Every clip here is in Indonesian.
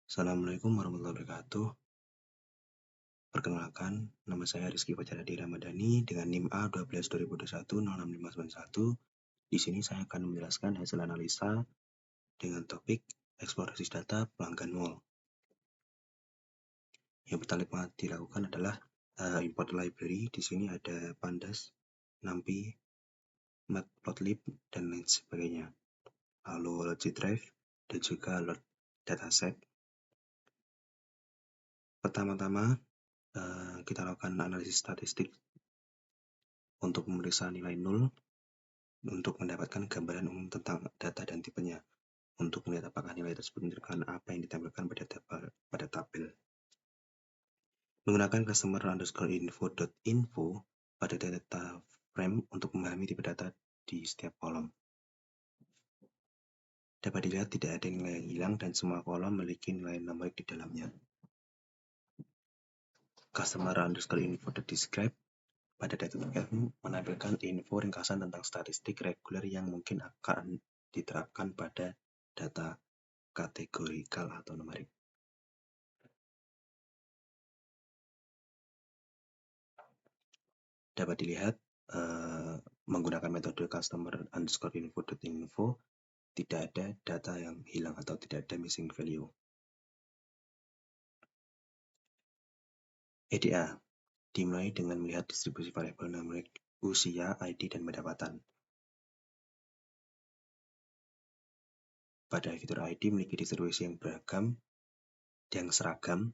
Assalamualaikum warahmatullahi wabarakatuh. Perkenalkan, nama saya Rizky Fajar Hadi Ramadhani dengan NIM A12 2021 06591. Di sini saya akan menjelaskan hasil analisa dengan topik eksplorasi data pelanggan mall. Yang pertama dilakukan adalah import library. Di sini ada Pandas, NumPy, Matplotlib, dan lain sebagainya. Lalu load drive dan juga load dataset. Pertama-tama kita lakukan analisis statistik untuk memeriksa nilai 0 untuk mendapatkan gambaran umum tentang data dan tipenya, untuk melihat apakah nilai tersebut menunjukkan apa yang ditampilkan pada tabel. Menggunakan customer_info.info pada data frame untuk memahami tipe data di setiap kolom. Dapat dilihat tidak ada nilai yang hilang dan semua kolom memiliki nilai numerik di dalamnya. Customer_info.describe pada data frame menampilkan info ringkasan tentang statistik reguler yang mungkin akan diterapkan pada data kategorikal atau numerik. Dapat dilihat menggunakan metode customer_info.info tidak ada data yang hilang atau tidak ada missing value. EDA dimulai dengan melihat distribusi variabel numerik usia, ID, dan pendapatan. Pada fitur ID memiliki distribusi yang beragam, yang seragam,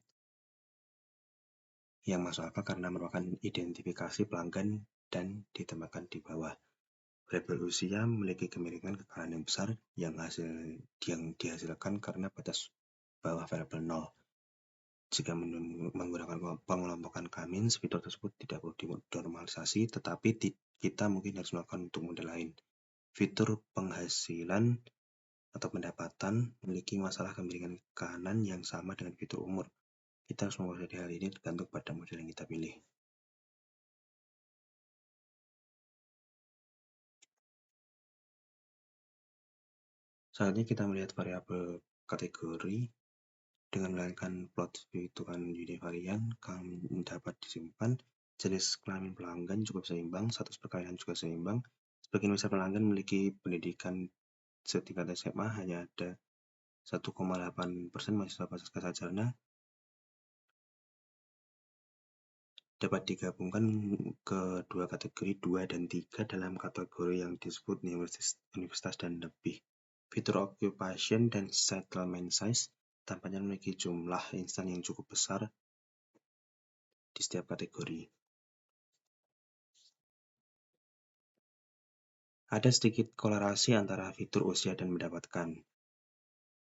yang masuk akal karena merupakan identifikasi pelanggan dan ditambahkan di bawah. Variabel usia memiliki kemiringan kekalahan yang besar yang dihasilkan karena batas bawah variabel 0. Jika menggunakan pengelompokan Cummins, fitur tersebut tidak perlu dinormalisasi, tetapi kita mungkin harus melakukan untuk model lain. Fitur penghasilan atau pendapatan memiliki masalah kemiringan kanan yang sama dengan fitur umur. Kita harus mempelajari hal ini tergantung pada model yang kita pilih. Selanjutnya kita melihat variabel kategori dengan melakukan plot hitungan univarian dapat disimpan. Jenis kelamin pelanggan cukup seimbang, status perkawinan juga seimbang. Sebagian besar pelanggan memiliki pendidikan setingkat SMA, hanya ada 1,8% mahasiswa pasca sarjana. Dapat digabungkan ke dua kategori 2 dan 3 dalam kategori yang disebut universitas dan lebih. Fitur occupation dan settlement size tampaknya memiliki jumlah instan yang cukup besar di setiap kategori. Ada sedikit kolerasi antara fitur usia dan mendapatkan.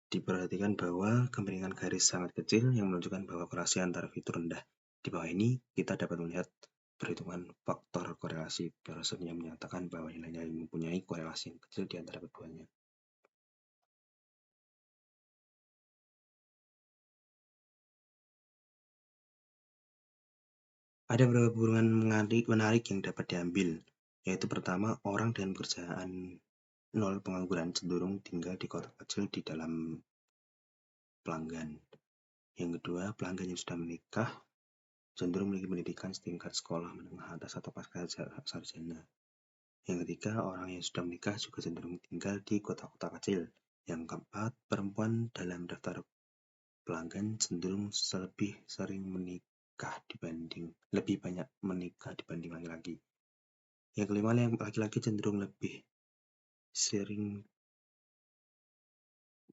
Diperhatikan bahwa kemiringan garis sangat kecil yang menunjukkan bahwa korelasi antara fitur rendah. Di bawah ini kita dapat melihat perhitungan faktor korelasi Pearson yang menyatakan bahwa nilainya mempunyai korelasi yang kecil di antara keduanya. Ada beberapa hubungan menarik yang dapat diambil, yaitu pertama, orang dengan pekerjaan 0 pengangguran cenderung tinggal di kota kecil di dalam pelanggan. Yang kedua, pelanggan yang sudah menikah cenderung memiliki pendidikan setingkat sekolah menengah atas atau pasca sarjana. Yang ketiga, orang yang sudah menikah juga cenderung tinggal di kota-kota kecil. Yang keempat, perempuan dalam daftar pelanggan cenderung lebih banyak menikah dibanding laki-laki. Yang kelima, laki-laki cenderung lebih sering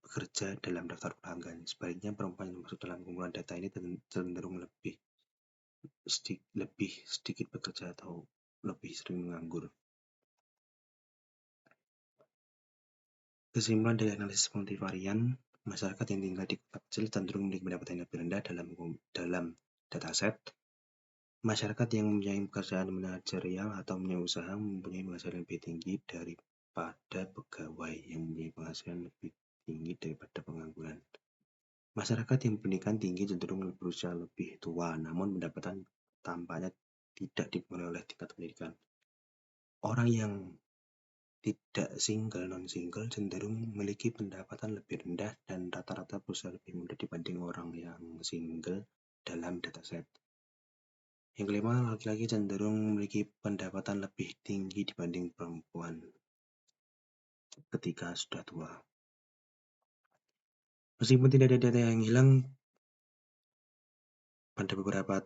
bekerja dalam daftar pelanggan. Sebaliknya, perempuan yang masuk dalam kumpulan data ini cenderung lebih sedikit bekerja atau lebih sering menganggur. Kesimpulan dari analisis multivarian, masyarakat yang tinggal di kota kecil cenderung memiliki pendapatan yang lebih rendah dalam dataset. Masyarakat yang mempunyai pekerjaan manajerial atau mempunyai usaha mempunyai penghasilan lebih tinggi daripada pegawai yang mempunyai penghasilan lebih tinggi daripada pengangguran. Masyarakat yang pendidikan tinggi cenderung berusia lebih tua, namun pendapatan tampaknya tidak dipengaruhi oleh tingkat pendidikan. Orang yang tidak single, non-single cenderung memiliki pendapatan lebih rendah dan rata-rata berusaha lebih mudah dibanding orang yang single dalam dataset. Yang kelima, laki-laki cenderung memiliki pendapatan lebih tinggi dibanding perempuan ketika sudah tua. Meskipun tidak ada data yang hilang, pada beberapa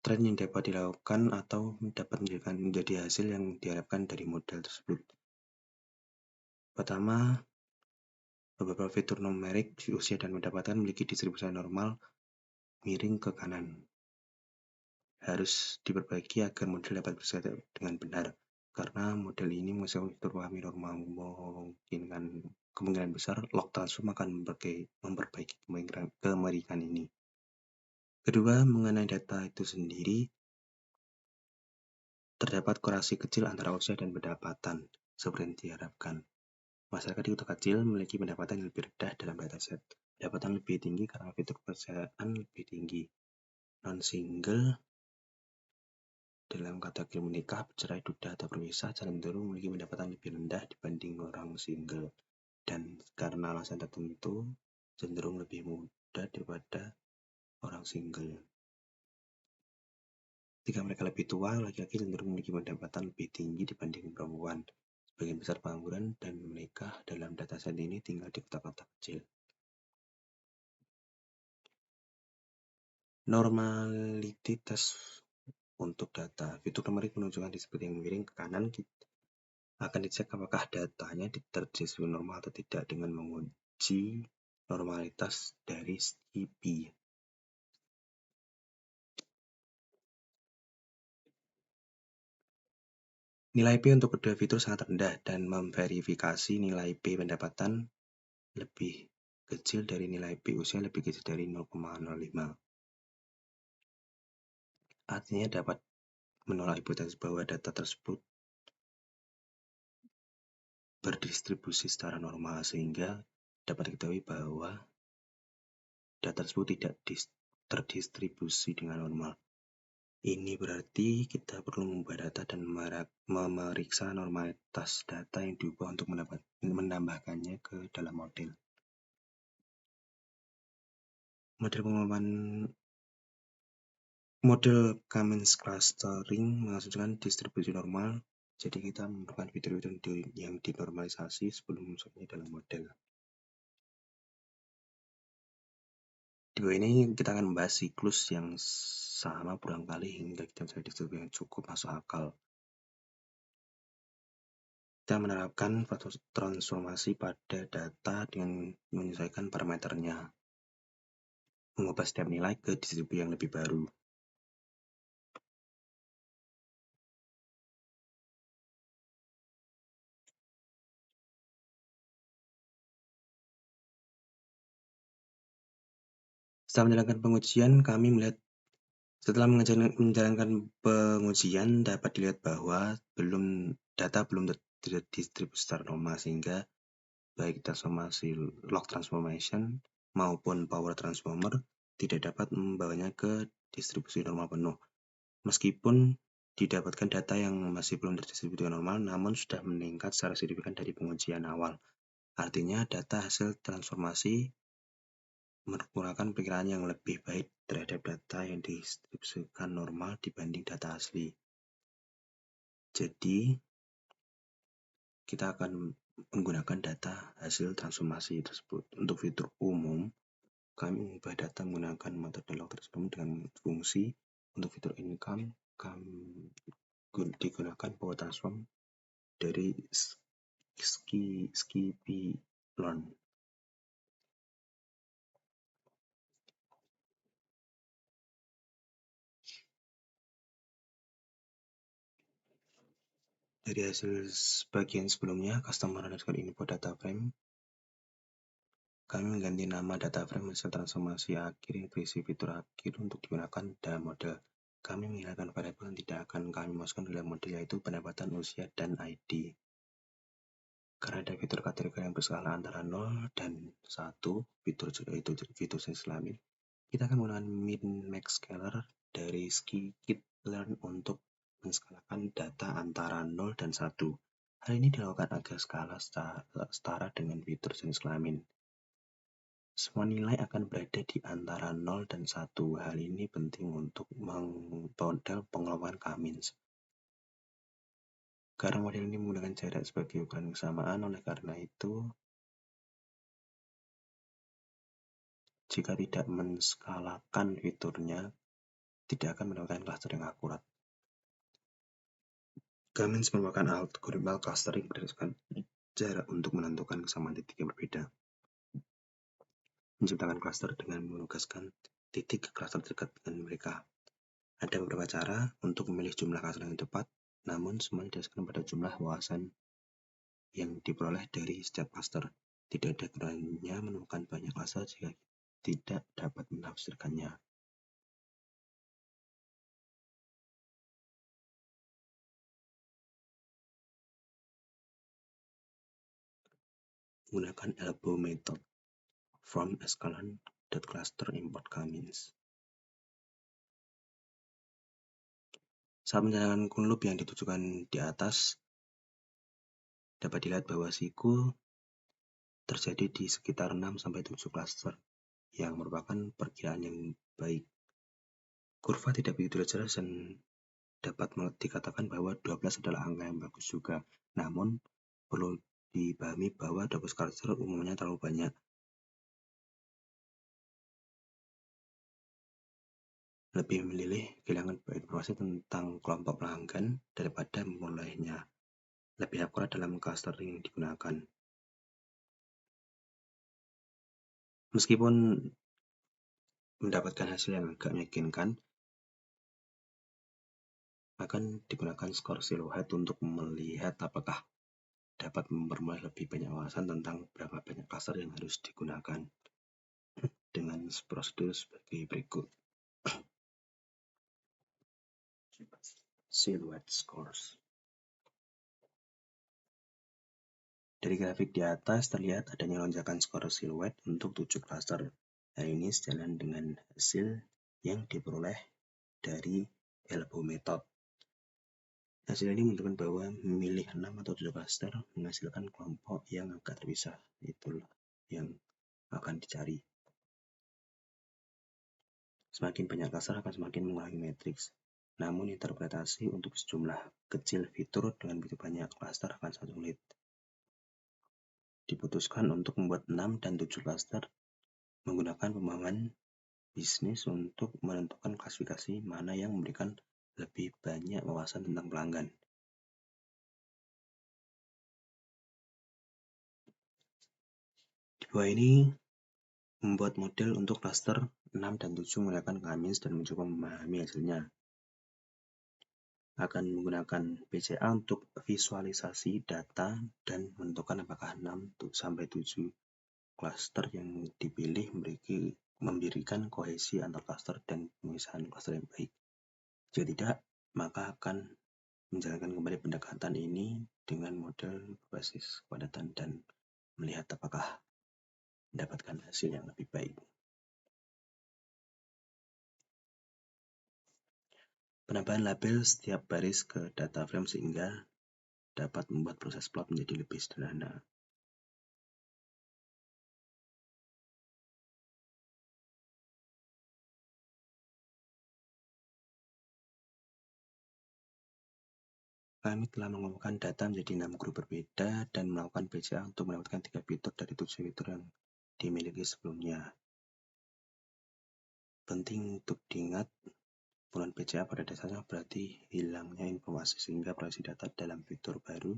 tren yang dapat dilakukan atau dapat menjadi hasil yang diharapkan dari model tersebut. Pertama, beberapa fitur numerik usia dan pendapatan memiliki distribusi normal miring ke kanan. Harus diperbaiki agar model dapat bekerja dengan benar, karena model ini menghasilkan fitur pahami normal kemungkinan besar log transform akan memperbaiki kemiringan ini. Kedua, mengenai data itu sendiri, terdapat korelasi kecil antara usia dan pendapatan, seperti yang diharapkan. Masyarakat di kota kecil memiliki pendapatan yang lebih rendah dalam dataset. Pendapatan lebih tinggi karena fitur kepercayaan lebih tinggi. Non-single dalam kategori menikah, bercerai, duda, atau berpisah cenderung memiliki pendapatan lebih rendah dibanding orang single. Dan karena alasan tertentu, cenderung lebih mudah daripada orang single. Ketika mereka lebih tua, laki-laki cenderung memiliki pendapatan lebih tinggi dibanding perempuan. Sebagian besar pengangguran dan menikah dalam dataset ini tinggal di kota-kota kecil. Normality test untuk data. Fitur numerik menunjukkan distribusi yang miring ke kanan akan dicek apakah datanya terdistribusi normal atau tidak dengan menguji normalitas dari SCP. Nilai P untuk kedua fitur sangat rendah dan memverifikasi nilai P pendapatan lebih kecil dari nilai P usia lebih kecil dari 0,05. Artinya dapat menolak hipotesis bahwa data tersebut berdistribusi secara normal, sehingga dapat diketahui bahwa data tersebut tidak terdistribusi dengan normal. Ini berarti kita perlu mengubah data dan memeriksa normalitas data yang diubah untuk menambahkannya ke dalam model. Model Kamens clustering mengasumsikan distribusi normal, jadi kita memerlukan fitur-fitur yang dinormalisasi sebelum masuknya dalam model. Di bawah ini kita akan membahas siklus yang sama berulang kali hingga kita mencapai distribusi yang cukup masuk akal. Kita menerapkan transformasi pada data dengan menyesuaikan parameternya, mengubah setiap nilai ke distribusi yang lebih baru. Setelah menjalankan pengujian, setelah menjalankan pengujian dapat dilihat bahwa data belum terdistribusi secara normal, sehingga baik transformasi log transformation maupun power transformer tidak dapat membawanya ke distribusi normal penuh. Meskipun didapatkan data yang masih belum terdistribusi normal, namun sudah meningkat secara signifikan dari pengujian awal. Artinya data hasil transformasi menggunakan perkiraan yang lebih baik terhadap data yang didistribusikan normal dibanding data asli. Jadi, kita akan menggunakan data hasil transformasi tersebut. Untuk fitur umum, kami mengubah data menggunakan metode log transform dengan fungsi. Untuk fitur income, kami digunakan power transform dari skplearn. Dari hasil bagian sebelumnya, customer underscore info data frame, kami mengganti nama data frame hasil transformasi akhir yang berisi fitur akhir untuk digunakan dalam model. Kami menghilangkan variabel yang tidak akan kami masukkan dalam model, yaitu pendapatan, usia, dan ID. Karena ada fitur kategori yang berskala antara 0 dan 1, fitur selami, kita akan menggunakan min-max scaler dari skplearn untuk menskalakan data antara 0 dan 1. Hal ini dilakukan agar skala setara dengan fitur jenis kelamin. Semua nilai akan berada di antara 0 dan 1. Hal ini penting untuk model pengelolaan K-means. Karena model ini menggunakan jarak sebagai ukuran kesamaan, oleh karena itu, jika tidak menskalakan fiturnya, tidak akan mendapatkan klaster yang akurat. K-means merupakan algoritma clustering berdasarkan jarak untuk menentukan kesamaan titik yang berbeda. Menciptakan klaster dengan menugaskan titik ke klaster terdekat dengan mereka. Ada beberapa cara untuk memilih jumlah klaster yang tepat, namun semua didasarkan pada jumlah wawasan yang diperoleh dari setiap klaster. Tidak ada gunanya menemukan banyak klaster jika tidak dapat menafsirkannya. Gunakan elbow method from escalon.cluster import K-means. Saat menjalankan kun loop yang ditujukan di atas, dapat dilihat bahwa siku terjadi di sekitar 6-7 klaster, yang merupakan perkiraan yang baik. Kurva tidak begitu jelas dan dapat dikatakan bahwa 12 adalah angka yang bagus juga. Namun, perlu dipahami bahwa 12 klaster umumnya terlalu banyak. Lebih memilih kehilangan informasi tentang kelompok pelanggan daripada memulainya. Lebih akurat dalam clustering yang digunakan. Meskipun mendapatkan hasil yang agak meyakinkan, akan digunakan skor siluet untuk melihat apakah dapat memperoleh lebih banyak wawasan tentang berapa banyak cluster yang harus digunakan dengan prosedur sebagai berikut. Silhouette scores. Dari grafik di atas terlihat adanya lonjakan skor siluet untuk 7 cluster. Hal ini sejalan dengan hasil yang diperoleh dari elbow method. Hasil ini menunjukkan bahwa memilih 6 atau 7 cluster menghasilkan kelompok yang agak terpisah. Itulah yang akan dicari. Semakin banyak cluster akan semakin mengurangi matriks. Namun interpretasi untuk sejumlah kecil fitur dengan begitu banyak cluster akan sangat sulit. Diputuskan untuk membuat 6 dan 7 cluster menggunakan pemahaman bisnis untuk menentukan klasifikasi mana yang memberikan lebih banyak wawasan tentang pelanggan. Di bawah ini membuat model untuk cluster 6 dan 7 menggunakan K-means dan mencoba memahami hasilnya. Akan menggunakan PCA untuk visualisasi data dan menentukan apakah 6-7 cluster yang dipilih memberikan kohesi antar cluster dan pemisahan cluster yang baik. Jika tidak, maka akan menjalankan kembali pendekatan ini dengan model berbasis kepadatan dan melihat apakah mendapatkan hasil yang lebih baik. Penambahan label setiap baris ke data frame sehingga dapat membuat proses plot menjadi lebih sederhana. Kami telah mengumpulkan data menjadi 6 grup berbeda dan melakukan PCA untuk mendapatkan 3 fitur dari 7 fitur yang dimiliki sebelumnya. Penting untuk diingat, penggunaan PCA pada dasarnya berarti hilangnya informasi sehingga proyeksi data dalam fitur baru,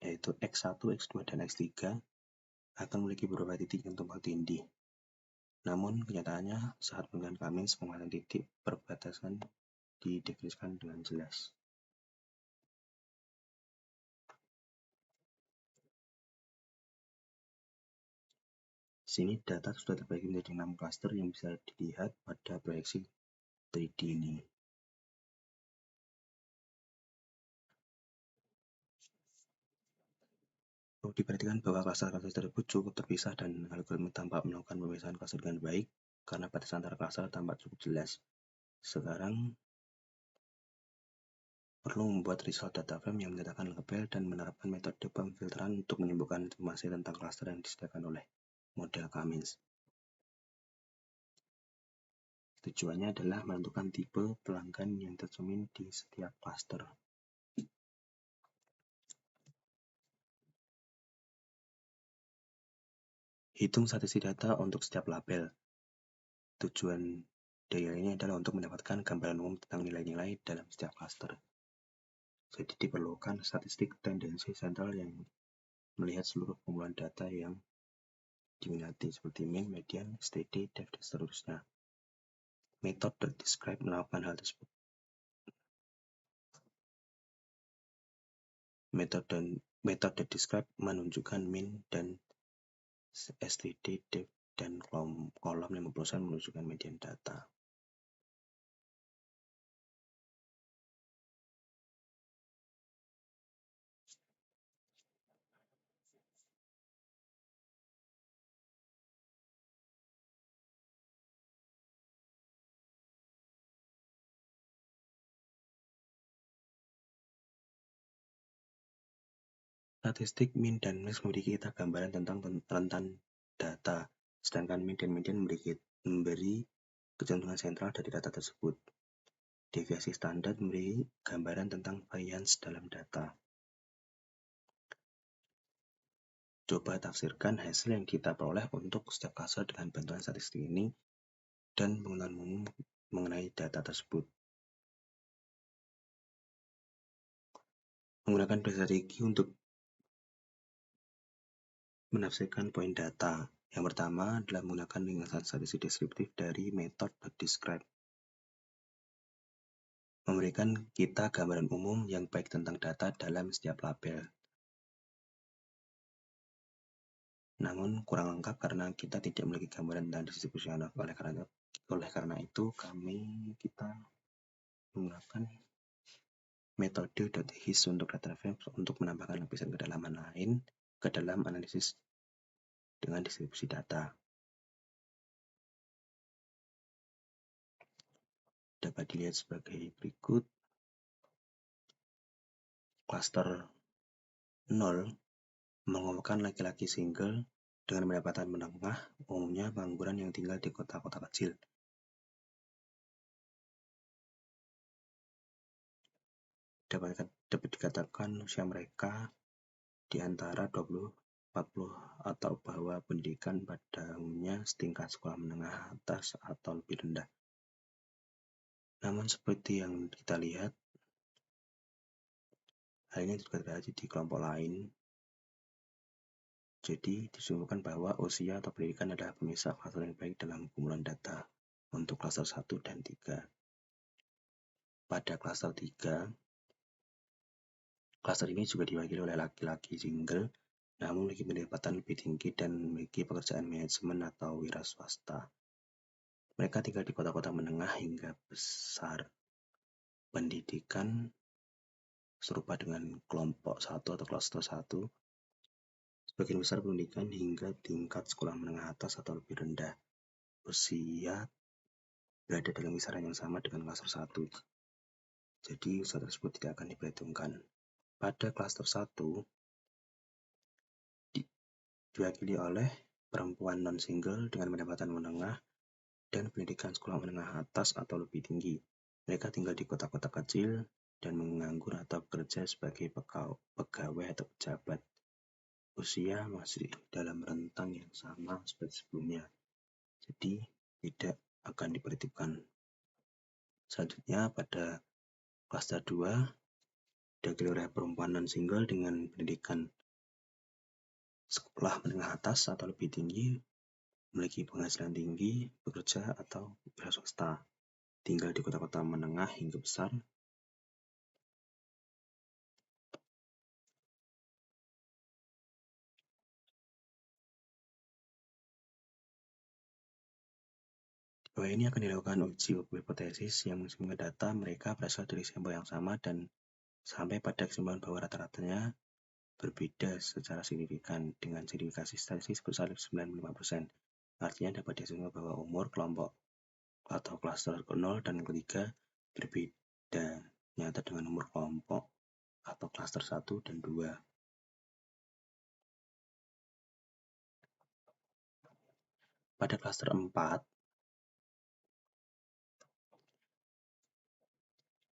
yaitu X1, X2, dan X3, akan memiliki beberapa titik yang tumpang tindih. Namun, kenyataannya saat penggunaan K-means, penguatan titik perbatasan didefinisikan dengan jelas. Sini data sudah terbagi menjadi 6 cluster yang bisa dilihat pada proyeksi 3D ini. Perlu diperhatikan bahwa klaster-klaster tersebut cukup terpisah dan algoritma tampak melakukan pemisahan klaster dengan baik karena batasan antara klaster tampak cukup jelas. Sekarang perlu membuat result data frame yang menyatakan label dan menerapkan metode pemfilteran untuk menyembuhkan informasi tentang klaster yang disediakan oleh model K-means. Tujuannya adalah menentukan tipe pelanggan yang tercermin di setiap klaster. Hitung statistik data untuk setiap label. Tujuan dari ini adalah untuk mendapatkan gambaran umum tentang nilai-nilai dalam setiap klaster. Jadi diperlukan statistik tendensi sentral yang melihat seluruh kumpulan data yang diminati seperti mean, median, steady, depth, dan seterusnya. Metode describe melakukan hal tersebut. Metode describe menunjukkan mean dan std, depth, dan kolom 50% menunjukkan median data. Statistik mean dan max memberi kita gambaran tentang rentan data, sedangkan mean dan median memberi kecenderungan sentral dari data tersebut. Deviasi standar memberi gambaran tentang variance dalam data. Coba tafsirkan hasil yang kita peroleh untuk setiap klaster dengan bantuan statistik ini dan pengetahuan umum mengenai data tersebut. Menggunakan strategi untuk menafsirkan poin data. Yang pertama adalah menggunakan ringkasan statistik deskriptif dari metode describe. Memberikan kita gambaran umum yang baik tentang data dalam setiap label. Namun kurang lengkap karena kita tidak memiliki gambaran tentang distribusi anak. Oleh karena itu kita menggunakan metode .his untuk data frame untuk menambahkan lapisan kedalaman lain ke dalam analisis dengan distribusi data. Dapat dilihat sebagai berikut. Klaster 0 mengumumkan laki-laki single dengan pendapatan menengah, umumnya pengangguran yang tinggal di kota-kota kecil. Dapat dikatakan usia mereka di antara 20, 40 atau bahwa pendidikan pada umumnya setingkat sekolah menengah atas atau lebih rendah. Namun seperti yang kita lihat, hal ini juga terjadi di kelompok lain. Jadi disimpulkan bahwa usia atau pendidikan adalah pemisah faktor yang baik dalam kumpulan data untuk klaster 1 dan 3. Pada klaster 3, klaster ini juga diwakili oleh laki-laki single, namun memiliki pendapatan lebih tinggi dan memiliki pekerjaan manajemen atau wira swasta. Mereka tinggal di kota-kota menengah hingga besar. Pendidikan serupa dengan kelompok 1 atau klaster 1. Sebagian besar pendidikan hingga tingkat sekolah menengah atas atau lebih rendah. Usia berada dalam kisaran yang sama dengan klaster 1. Jadi usia tersebut tidak akan diperhitungkan. Pada klaster 1 diwakili oleh perempuan non-single dengan pendapatan menengah dan pendidikan sekolah menengah atas atau lebih tinggi. Mereka tinggal di kota-kota kecil dan menganggur atau bekerja sebagai pegawai atau pejabat. Usia masih dalam rentang yang sama seperti sebelumnya, jadi tidak akan diperhitungkan. Selanjutnya pada klaster 2 diwakili oleh perempuan non-single dengan pendidikan sekolah menengah atas atau lebih tinggi, memiliki penghasilan tinggi, bekerja atau wira swasta, tinggal di kota-kota menengah hingga besar. Bahwa ini akan dilakukan uji hipotesis yang menunjukkan data mereka berasal dari sampel yang sama dan sampai pada kesimpulan bahwa rata-ratanya berbeda secara signifikan dengan signifikasi statistik sebesar 95%. Artinya dapat dihasilkan bahwa umur kelompok atau klaster 0 dan ketiga berbeda nyata dengan nomor kelompok atau klaster 1 dan 2. Pada klaster 4,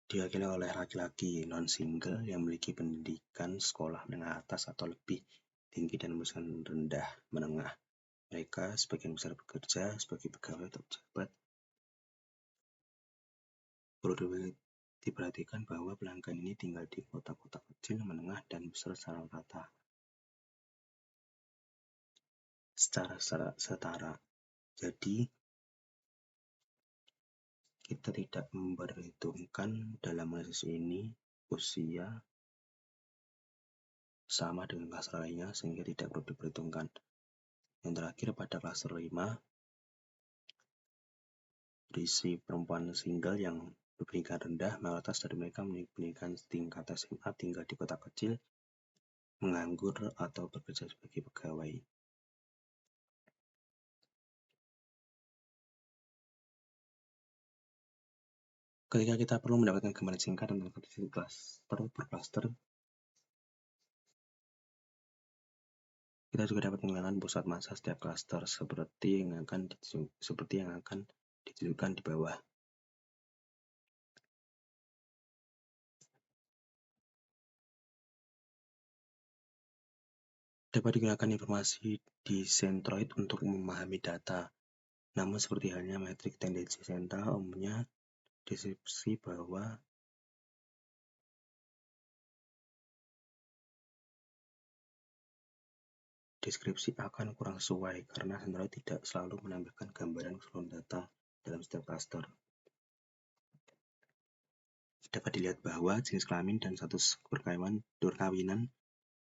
diwakili oleh laki-laki non-single yang memiliki pendidikan sekolah menengah atas atau lebih tinggi dan pendidikan rendah menengah. Mereka sebagian besar bekerja sebagai pegawai atau pejabat. Perlu diperhatikan bahwa pelanggan ini tinggal di kota-kota kecil, menengah, dan besar secara rata. Secara setara. Jadi, kita tidak memperhitungkan dalam analisis ini usia sama dengan klaster lainnya, sehingga tidak perlu diperhitungkan. Yang terakhir, pada klaster 5, berisi perempuan single yang berpendidikan rendah, mayoritas dari mereka memiliki pendidikan tingkat SMA, tinggal di kota kecil, menganggur, atau bekerja sebagai pegawai. Ketika kita perlu mendapatkan gambaran singkat tentang kondisi klaster per klaster, kita juga dapat mengenalkan pusat massa setiap klaster seperti yang akan ditunjukkan di bawah. Dapat digunakan informasi di Centroid untuk memahami data. Namun seperti halnya metrik tendensi sentral, umumnya deskripsi bahwa deskripsi akan kurang sesuai karena Centroid tidak selalu menampilkan gambaran keseluruhan data dalam setiap klaster. Dapat dilihat bahwa jenis kelamin dan status perkawinan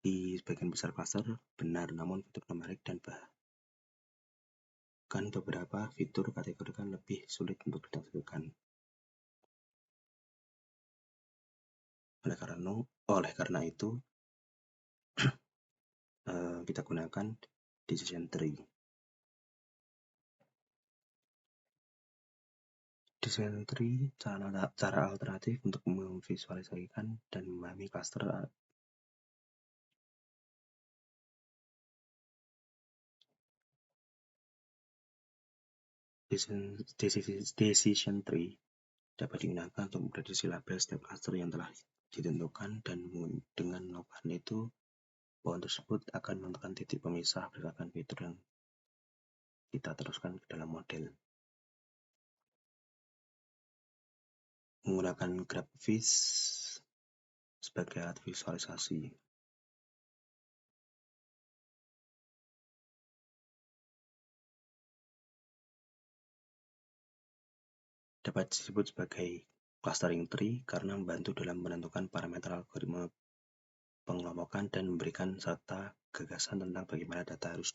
di sebagian besar klaster benar, namun fitur numerik dan bahkan beberapa fitur kategorikan lebih sulit untuk ditampilkan. Oleh karena itu, kita gunakan decision tree. Decision tree cara alternatif untuk memvisualisasikan dan memahami klaster. Decision tree dapat digunakan untuk memprediksi label setiap klaster yang telah ditentukan, dan dengan melakukan itu, pohon tersebut akan menentukan titik pemisah berdasarkan fitur yang kita teruskan ke dalam model. Menggunakan GraphViz sebagai alat visualisasi. Dapat disebut sebagai clustering tree karena membantu dalam menentukan parameter algoritma pengelompokan dan memberikan serta gagasan tentang bagaimana data harus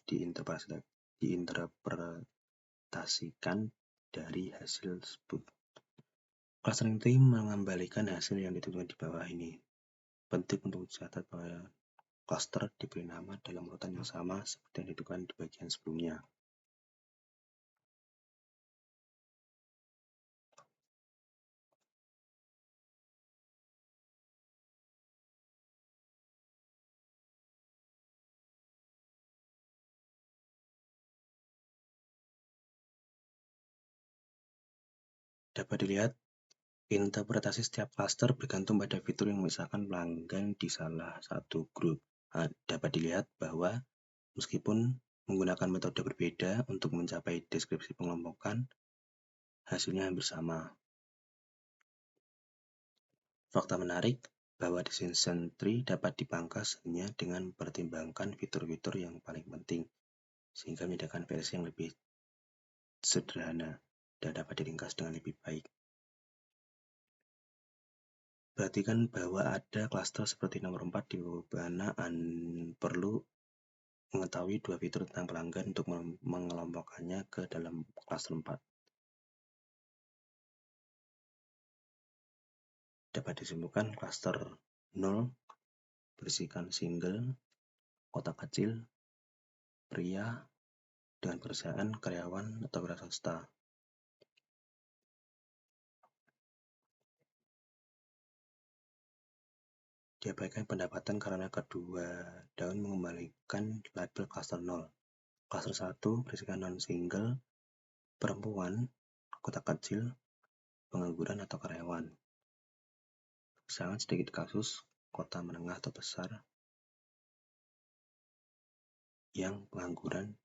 diinterpretasikan dari hasil tersebut. Clustering tree mengembalikan hasil yang ditentukan di bawah ini. Penting untuk dicatat bahwa cluster diberi nama dalam urutan yang sama seperti yang ditentukan di bagian sebelumnya. Dapat dilihat, interpretasi setiap cluster bergantung pada fitur yang memisahkan pelanggan di salah satu grup. Dapat dilihat bahwa meskipun menggunakan metode berbeda untuk mencapai deskripsi pengelompokan, hasilnya hampir sama. Fakta menarik bahwa decision tree dapat dipangkas hanya dengan mempertimbangkan fitur-fitur yang paling penting, sehingga menyediakan versi yang lebih sederhana dan dapat diringkas dengan lebih baik. Perhatikan bahwa ada klaster seperti nomor 4 di mana perlu mengetahui dua fitur tentang pelanggan untuk mengelompokkannya ke dalam klaster 4. Dapat disimpulkan klaster 0 berisikan single, kota kecil, pria, dengan pekerjaan, karyawan, atau wira swasta. diabaikan pendapatan karena kedua daun mengembalikan label klaster 0. Klaster 1 berisikan non-single, perempuan, kota kecil, pengangguran atau karyawan. Sangat sedikit kasus kota menengah atau besar yang pengangguran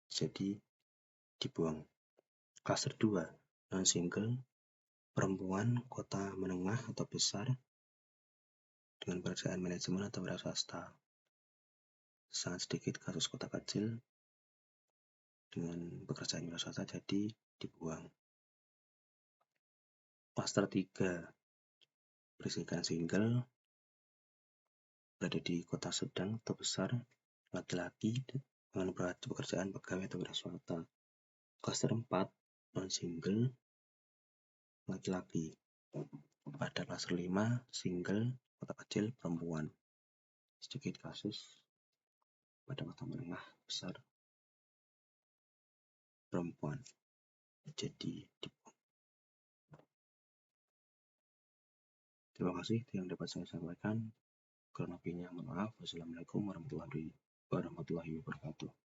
jadi dibuang. Klaster 2 non-single, perempuan, kota menengah atau besar dengan pekerjaan manajemen atau wira swasta. Sangat sedikit kasus kota kecil dengan pekerjaan wira swasta jadi dibuang. Klaster 3 berisikan single, berada di kota sedang atau besar, laki-laki dengan pekerjaan pegawai atau wira swasta. Klaster 4 non-single, laki-laki. Pada klaster 5 single, kota kecil, perempuan. Sedikit kasus pada kota menengah besar, perempuan jadi dibuang. Terima kasih yang dapat saya sampaikan. Kurang lebihnya mohon maaf. Wassalamualaikum warahmatullahi wabarakatuh.